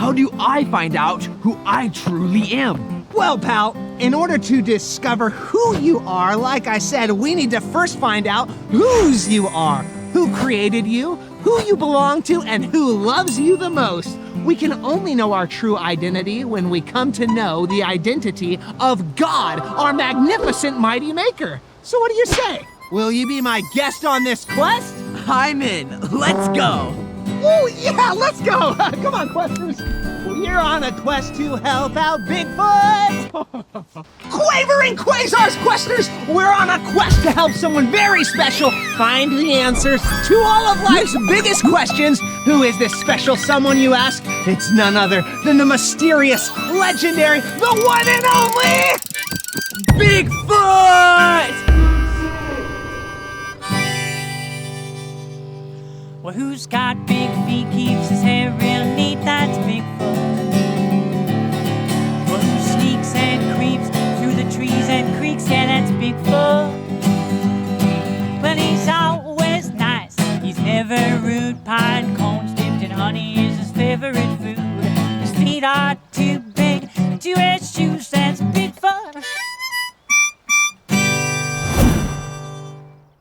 How do I find out who I truly am? Well, pal, in order to discover who you are, like I said, we need to first find out whose you are. Who created you, who you belong to, and who loves you the most. We can only know our true identity when we come to know the identity of God, our magnificent mighty maker. So what do you say? Will you be my guest on this quest? I'm in. Let's go. Oh, yeah, let's go. Come on, questers. We're on a quest to help out Bigfoot. Quavering Quasars, questers. We're on a quest to help someone very special find the answers to all of life's biggest questions. Who is this special someone, you ask? It's none other than the mysterious, legendary, the one and only Bigfoot! Well, who's got big feet, keeps his hair real neat, that's Bigfoot. Well, who sneaks and creeps through the trees and creeks, yeah, that's Bigfoot. Well, he's always nice, he's never rude, pine cones dipped in honey is his favorite food. His feet are too big to wear shoes, that's Bigfoot.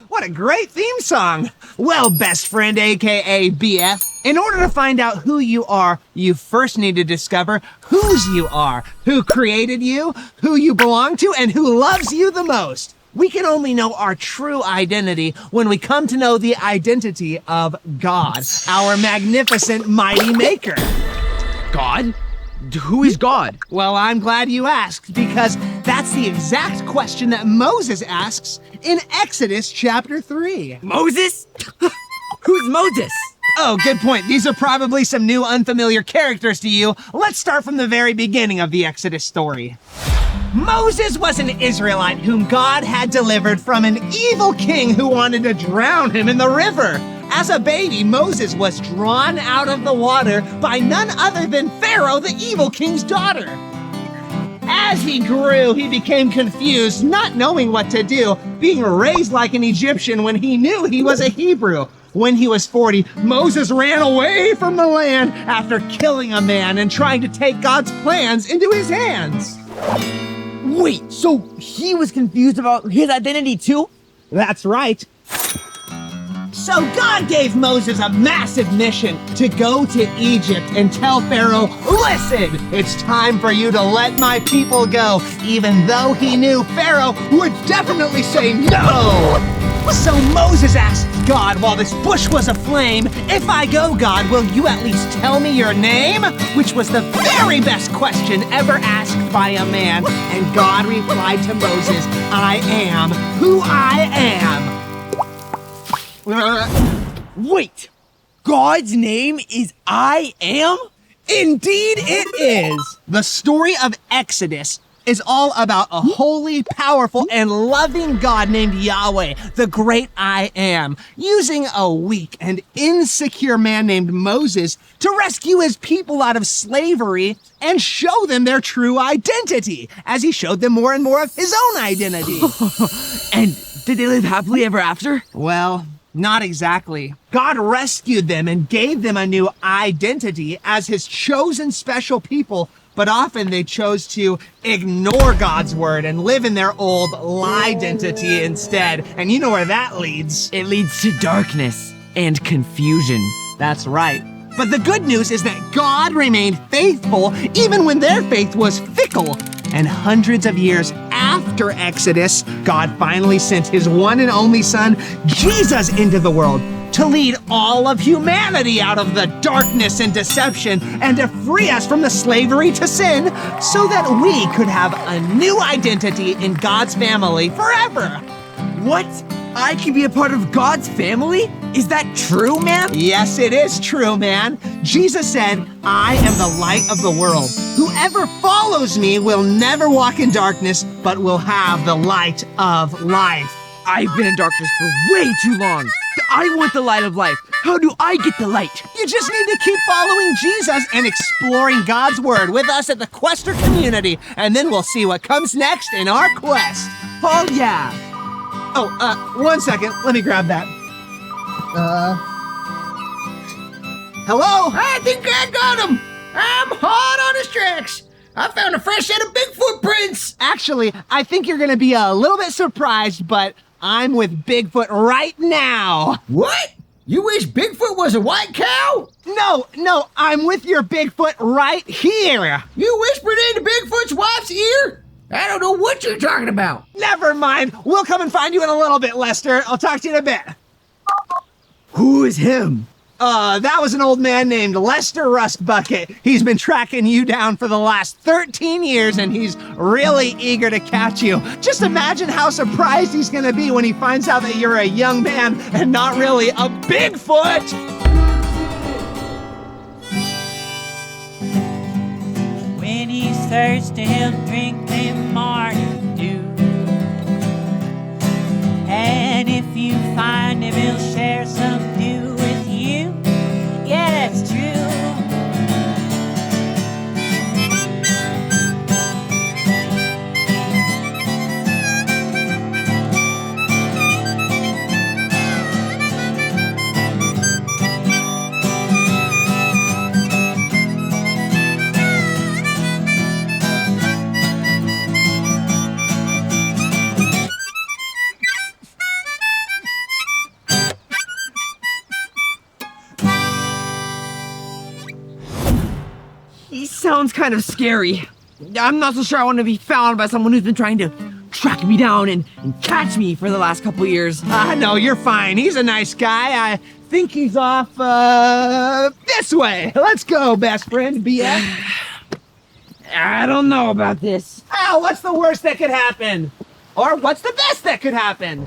What a great theme song! Well, best friend, aka BF, in order to find out who you are, you first need to discover whose you are, who created you, who you belong to, and who loves you the most. We can only know our true identity when we come to know the identity of God, our magnificent mighty maker. God? Who is God? Well, I'm glad you asked, because that's the exact question that Moses asks in Exodus chapter 3. Moses? Who's Moses? Oh, good point. These are probably some new unfamiliar characters to you. Let's start from the very beginning of the Exodus story. Moses was an Israelite whom God had delivered from an evil king who wanted to drown him in the river. As a baby, Moses was drawn out of the water by none other than Pharaoh, the evil king's daughter. As he grew, he became confused, not knowing what to do, being raised like an Egyptian when he knew he was a Hebrew. When he was 40, Moses ran away from the land after killing a man and trying to take God's plans into his hands. Wait, so he was confused about his identity too? That's right. So God gave Moses a massive mission to go to Egypt and tell Pharaoh, listen, it's time for you to let my people go, even though he knew Pharaoh would definitely say no. So Moses asked God while this bush was aflame, if I go, God, will you at least tell me your name? Which was the very best question ever asked by a man. And God replied to Moses, I am who I am. Wait, God's name is I Am? Indeed it is. The story of Exodus is all about a holy, powerful, and loving God named Yahweh, the great I Am, using a weak and insecure man named Moses to rescue his people out of slavery and show them their true identity, as he showed them more and more of his own identity. And did they live happily ever after? Well, not exactly. God rescued them and gave them a new identity as his chosen special people, but often they chose to ignore God's word and live in their old lie identity instead. And you know where that leads. It leads to darkness and confusion. That's right. But the good news is that God remained faithful even when their faith was fickle. And hundreds of years after Exodus, God finally sent his one and only son, Jesus, into the world to lead all of humanity out of the darkness and deception and to free us from the slavery to sin so that we could have a new identity in God's family forever. What? I can be a part of God's family? Is that true, man? Yes, it is true, man. Jesus said, I am the light of the world. Whoever follows me will never walk in darkness, but will have the light of life. I've been in darkness for way too long. I want the light of life. How do I get the light? You just need to keep following Jesus and exploring God's word with us at the Quester community, and then we'll see what comes next in our quest. Oh, yeah. Oh, 1 second. Let me grab that. Hello? I think I got him. I'm tracks. I found a fresh set of Bigfoot prints. Actually, I think you're gonna be a little bit surprised, but I'm with Bigfoot right now. What? You wish Bigfoot was a white cow? No, I'm with your Bigfoot right here. You whispered into Bigfoot's wife's ear? I don't know what you're talking about. Never mind. We'll come and find you in a little bit, Lester. I'll talk to you in a bit. Who is him? That was an old man named Lester Rustbucket. He's been tracking you down for the last 13 years, and he's really eager to catch you. Just imagine how surprised he's gonna be when he finds out that you're a young man and not really a Bigfoot! When he's thirsty, he'll drink them Mountain Dew. And if you find him, he'll share some dew with you. Yeah, that's true. He sounds kind of scary. I'm not so sure I want to be found by someone who's been trying to track me down and catch me for the last couple years. No, you're fine. He's a nice guy. I think he's off, this way. Let's go, best friend, BF. I don't know about this. Oh, what's the worst that could happen? Or what's the best that could happen?